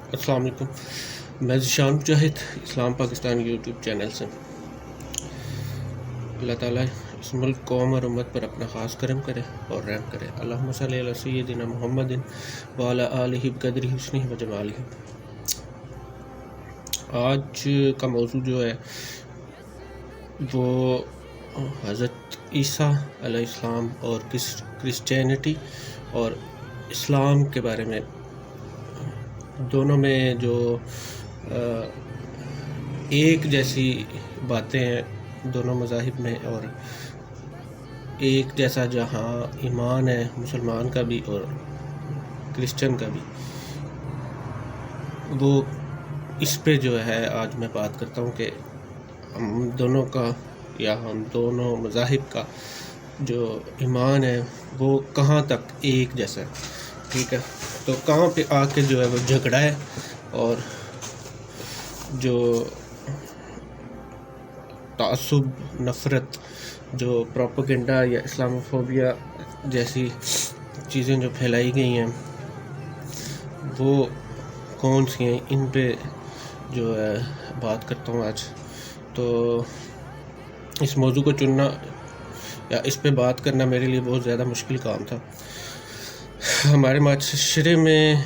السلام علیکم. میں ذیشان مجاہد اسلام پاکستان یوٹیوب چینل سے. اللہ تعالیٰ اس ملک قوم اور امت پر اپنا خاص کرم کرے اور رحم کرے. اللہم صلی علی سیدنا محمد وعلی آلہ بقدرہ حسنہ وجمالہ. آج کا موضوع جو ہے وہ حضرت عیسیٰ علیہ السلام اور کرسچینٹی اور اسلام کے بارے میں، دونوں میں جو ایک جیسی باتیں ہیں دونوں مذاہب میں، اور ایک جیسا جہاں ایمان ہے مسلمان کا بھی اور کرسچن کا بھی، وہ اس پہ جو ہے آج میں بات کرتا ہوں کہ ہم دونوں کا یا ہم دونوں مذاہب کا جو ایمان ہے وہ کہاں تک ایک جیسا ہے. ٹھیک ہے، تو کہاں پہ آ کے جو ہے وہ جھگڑا ہے، اور جو تعصب، نفرت، جو پروپیگنڈا یا اسلاموفوبیا جیسی چیزیں جو پھیلائی گئی ہیں وہ کون سی ہیں، ان پہ جو ہے بات کرتا ہوں آج. تو اس موضوع کو چننا یا اس پہ بات کرنا میرے لیے بہت زیادہ مشکل کام تھا. ہمارے معاشرے میں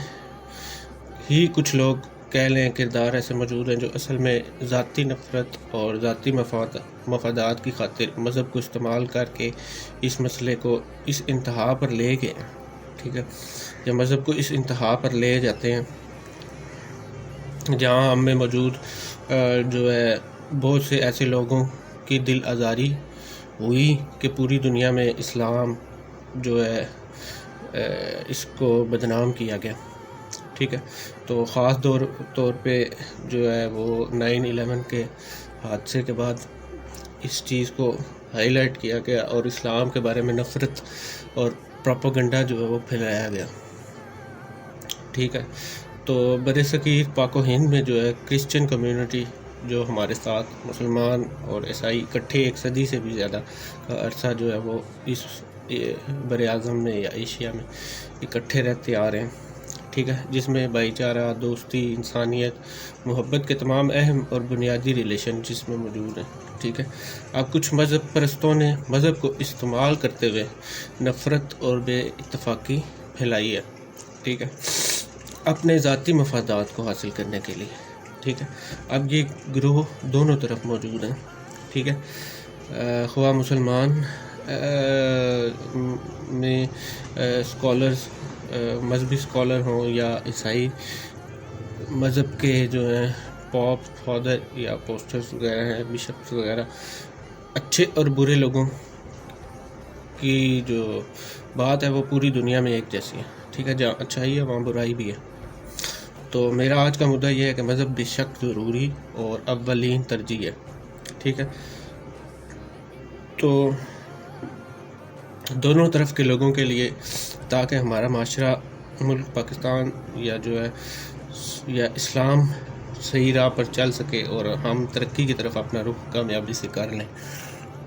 ہی کچھ لوگ کہہ لیں کردار ایسے موجود ہیں جو اصل میں ذاتی نفرت اور ذاتی مفادات کی خاطر مذہب کو استعمال کر کے اس مسئلے کو اس انتہا پر لے گئے ہیں. ٹھیک ہے، یا مذہب کو اس انتہا پر لے جاتے ہیں جہاں ہم میں موجود جو ہے بہت سے ایسے لوگوں کی دل آزاری ہوئی کہ پوری دنیا میں اسلام جو ہے اس کو بدنام کیا گیا. ٹھیک ہے، تو خاص طور پہ جو ہے وہ 9/11 کے حادثے کے بعد اس چیز کو ہائی لائٹ کیا گیا اور اسلام کے بارے میں نفرت اور پروپیگنڈا جو ہے وہ پھیلایا گیا. ٹھیک ہے، تو برصغیر پاک و ہند میں جو ہے کرسچن کمیونٹی جو ہمارے ساتھ مسلمان اور عیسائی اکٹھے 1 صدی سے بھی زیادہ کا عرصہ جو ہے وہ اس بر اعظم میں یا ایشیا میں اکٹھے رہتے آ رہے ہیں. ٹھیک ہے، جس میں بھائی چارہ، دوستی، انسانیت، محبت کے تمام اہم اور بنیادی ریلیشن جس میں موجود ہیں. ٹھیک ہے، اب کچھ مذہب پرستوں نے مذہب کو استعمال کرتے ہوئے نفرت اور بے اتفاقی پھیلائی ہے. ٹھیک ہے، اپنے ذاتی مفادات کو حاصل کرنے کے لیے. ٹھیک ہے، اب یہ گروہ دونوں طرف موجود ہیں. ٹھیک ہے، خواہ مسلمان میں اسکالرز، مذہبی اسکالر ہوں یا عیسائی مذہب کے جو ہیں پاپ، فادر یا پوسٹرز وغیرہ ہیں، بشپس وغیرہ، اچھے اور برے لوگوں کی جو بات ہے وہ پوری دنیا میں ایک جیسی ہے. ٹھیک ہے، جہاں اچھائی ہے وہاں برائی بھی ہے. تو میرا آج کا مدعا یہ ہے کہ مذہب بے شک ضروری اور اولین ترجیح ہے. ٹھیک ہے، تو دونوں طرف کے لوگوں کے لیے، تاکہ ہمارا معاشرہ، ملک پاکستان یا جو ہے یا اسلام صحیح راہ پر چل سکے اور ہم ترقی کی طرف اپنا رخ کامیابی سے کر لیں.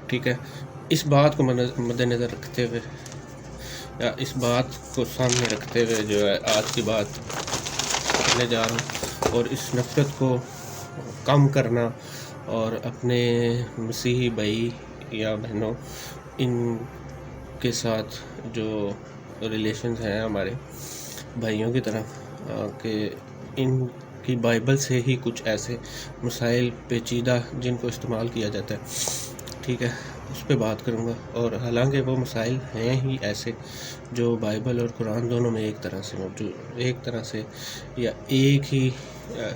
ٹھیک ہے، اس بات کو مد نظر رکھتے ہوئے یا اس بات کو سامنے رکھتے ہوئے جو ہے آج کی بات کرنے جا رہا ہوں، اور اس نفرت کو کم کرنا اور اپنے مسیحی بھائی یا بہنوں ان کے ساتھ جو ریلیشنز ہیں ہمارے بھائیوں کی طرح، کہ ان کی بائبل سے ہی کچھ ایسے مسائل پیچیدہ جن کو استعمال کیا جاتا ہے. ٹھیک ہے، اس پہ بات کروں گا، اور حالانکہ وہ مسائل ہیں ہی ایسے جو بائبل اور قرآن دونوں میں ایک طرح سے موجود، ایک طرح سے یا ایک ہی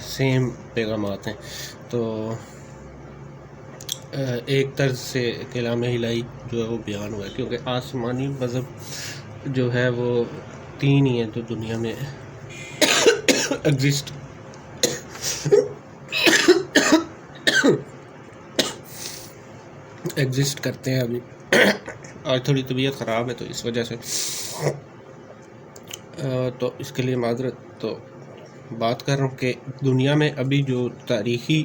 سیم پیغامات ہیں. تو ایک طرز سے کلام الہی جو ہے وہ بیان ہوا ہے، کیونکہ آسمانی مذہب جو ہے وہ 3 ہی ہیں جو دنیا میں ایگزسٹ کرتے ہیں. ابھی آج تھوڑی طبیعت خراب ہے تو اس وجہ سے تو اس کے لیے معذرت. تو بات کر رہا ہوں کہ دنیا میں ابھی جو تاریخی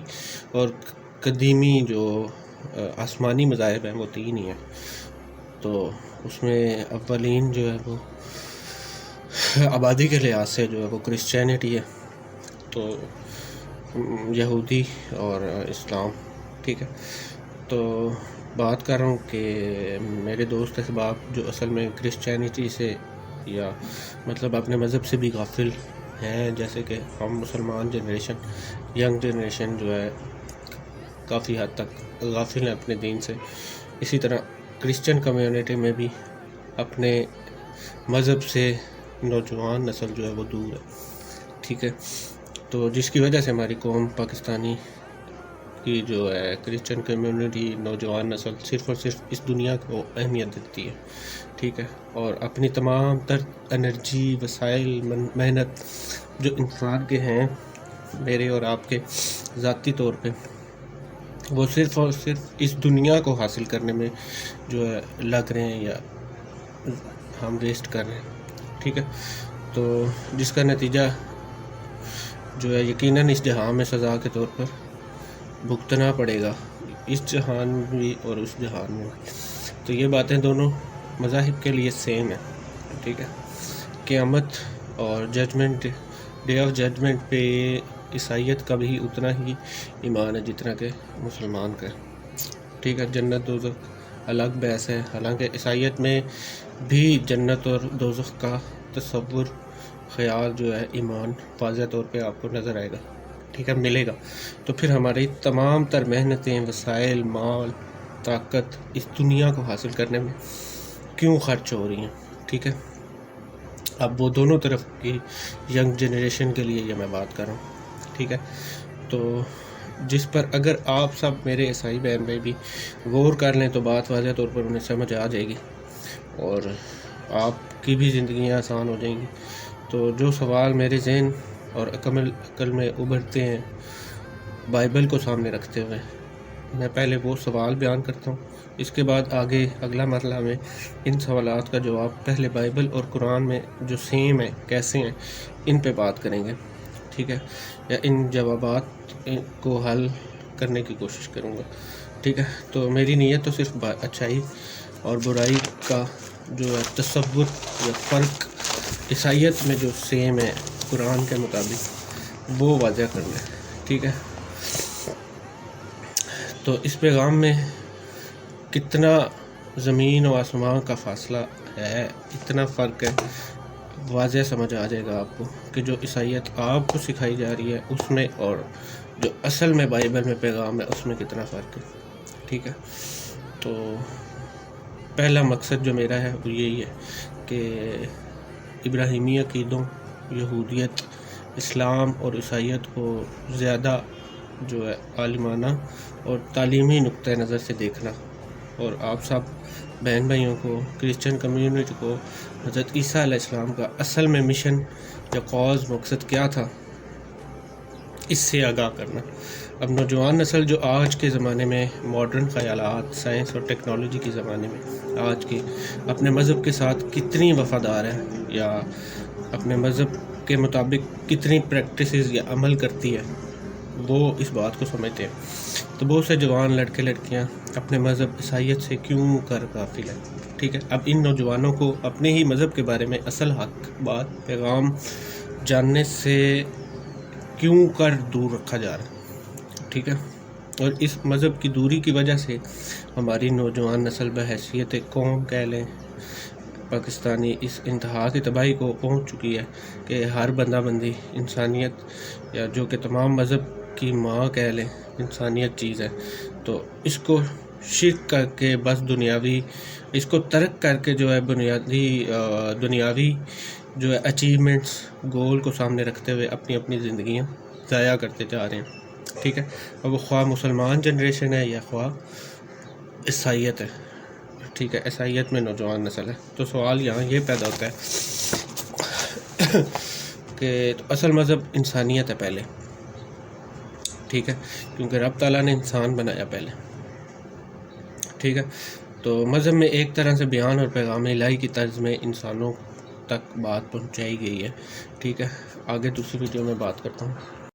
اور قدیمی جو آسمانی مذاہب ہیں وہ 3 ہی ہیں. تو اس میں اولین جو ہے وہ آبادی کے لحاظ سے جو ہے وہ کرسچینٹی ہے. تو یہودی اور اسلام، ٹھیک ہے۔ تو بات کر رہا ہوں کہ میرے دوست احباب جو اصل میں کرسچینٹی سے یا مطلب اپنے مذہب سے بھی غافل ہیں، جیسے کہ ہم مسلمان جنریشن، ینگ جنریشن جو ہے کافی حد تک غافل ہیں اپنے دین سے، اسی طرح کرسچن کمیونٹی میں بھی اپنے مذہب سے نوجوان نسل جو ہے وہ دور ہے، ٹھیک ہے۔ تو جس کی وجہ سے ہماری قوم پاکستانی کی جو ہے کرسچن کمیونٹی نوجوان نسل صرف اور صرف اس دنیا کو اہمیت دیتی ہے، ٹھیک ہے، اور اپنی تمام تر انرجی، وسائل، محنت جو انسان کے ہیں، میرے اور آپ کے ذاتی طور پہ، وہ صرف اور صرف اس دنیا کو حاصل کرنے میں جو ہے لگ رہے ہیں یا ہم ویسٹ کر رہے ہیں، ٹھیک ہے۔ تو جس کا نتیجہ جو ہے یقیناً اس جہان میں سزا کے طور پر بھگتنا پڑے گا، اس جہان میں بھی اور اس جہان میں بھی۔ تو یہ باتیں دونوں مذاہب کے لیے سیم ہیں، ٹھیک ہے۔ قیامت اور ججمنٹ، ڈے آف ججمنٹ پہ عیسائیت کا بھی اتنا ہی ایمان ہے جتنا کہ مسلمان کا، ٹھیک ہے۔ جنت دوزخ الگ بحث ہے، حالانکہ عیسائیت میں بھی جنت اور دوزخ کا تصور، خیال جو ہے، ایمان واضح طور پہ آپ کو نظر آئے گا، ٹھیک ہے، ملے گا۔ تو پھر ہماری تمام تر محنتیں، وسائل، مال، طاقت اس دنیا کو حاصل کرنے میں کیوں خرچ ہو رہی ہیں، ٹھیک ہے۔ اب وہ دونوں طرف کی ینگ جنریشن کے لیے یہ میں بات کر رہا ہوں، ٹھیک ہے۔ تو جس پر اگر آپ سب میرے عیسائی بہن بھائی بھی غور کر لیں تو بات واضح طور پر انہیں سمجھ آ جائے گی اور آپ کی بھی زندگیاں آسان ہو جائیں گی۔ تو جو سوال میرے ذہن اور عقل میں ابھرتے ہیں بائبل کو سامنے رکھتے ہوئے، میں پہلے وہ سوال بیان کرتا ہوں، اس کے بعد آگے اگلا مرحلہ میں ان سوالات کا جواب پہلے بائبل اور قرآن میں جو سیم ہیں، کیسے ہیں، ان پہ بات کریں گے، ٹھیک ہے، یا ان جوابات کو حل کرنے کی کوشش کروں گا، ٹھیک ہے۔ تو میری نیت تو صرف اچھائی اور برائی کا جو ہے تصور یا فرق عیسائیت میں جو سیم ہے قرآن کے مطابق وہ واضح کرنا ہے، ٹھیک ہے۔ تو اس پیغام میں کتنا زمین و آسمان کا فاصلہ ہے، اتنا فرق ہے، واضح سمجھ آ جائے گا آپ کو کہ جو عیسائیت آپ کو سکھائی جا رہی ہے اس میں اور جو اصل میں بائبل میں پیغام ہے اس میں کتنا فرق ہے، ٹھیک ہے۔ تو پہلا مقصد جو میرا ہے وہ یہی ہے کہ ابراہیمی عقیدوں، یہودیت، اسلام اور عیسائیت کو زیادہ جو ہے عالمانہ اور تعلیمی نقطہ نظر سے دیکھنا، اور آپ سب بہن بھائیوں کو، کرسچن کمیونٹی کو حضرت عیسیٰ علیہ السلام کا اصل میں مشن یا کاز، مقصد کیا تھا، اس سے آگاہ کرنا۔ اب نوجوان نسل جو آج کے زمانے میں ماڈرن خیالات، سائنس اور ٹیکنالوجی کے زمانے میں آج کے اپنے مذہب کے ساتھ کتنی وفادار ہے یا اپنے مذہب کے مطابق کتنی پریکٹسز یا عمل کرتی ہے، وہ اس بات کو سمجھتے ہیں۔ تو بہت سے جوان لڑکے لڑکیاں اپنے مذہب عیسائیت سے کیوں کر غافل ہیں، ٹھیک ہے۔ اب ان نوجوانوں کو اپنے ہی مذہب کے بارے میں اصل حق، بات، پیغام جاننے سے کیوں کر دور رکھا جا رہا ہے، ٹھیک ہے۔ اور اس مذہب کی دوری کی وجہ سے ہماری نوجوان نسل بحیثیت قوم کہہ لیں پاکستانی اس انتہا کی تباہی کو پہنچ چکی ہے کہ ہر بندہ بندی انسانیت، یا جو کہ تمام مذہب کی ماں کہہ لیں انسانیت چیز ہے، تو اس کو شرک کر کے بس دنیاوی، اس کو ترک کر کے جو ہے دنیاوی جو ہے اچیومنٹس، گول کو سامنے رکھتے ہوئے اپنی اپنی زندگیاں ضائع کرتے جا رہے ہیں، ٹھیک ہے۔ اور وہ خواہ مسلمان جنریشن ہے یا خواہ عیسائیت ہے، ٹھیک ہے، عیسائیت میں نوجوان نسل ہے۔ تو سوال یہاں یہ پیدا ہوتا ہے کہ تو اصل مذہب انسانیت ہے پہلے، ٹھیک ہے، کیونکہ رب تعالیٰ نے انسان بنایا پہلے، ٹھیک ہے۔ تو مذہب میں ایک طرح سے بیان اور پیغام الہی کی طرز میں انسانوں تک بات پہنچائی گئی ہے، ٹھیک ہے۔ آگے دوسری ویڈیو میں بات کرتا ہوں۔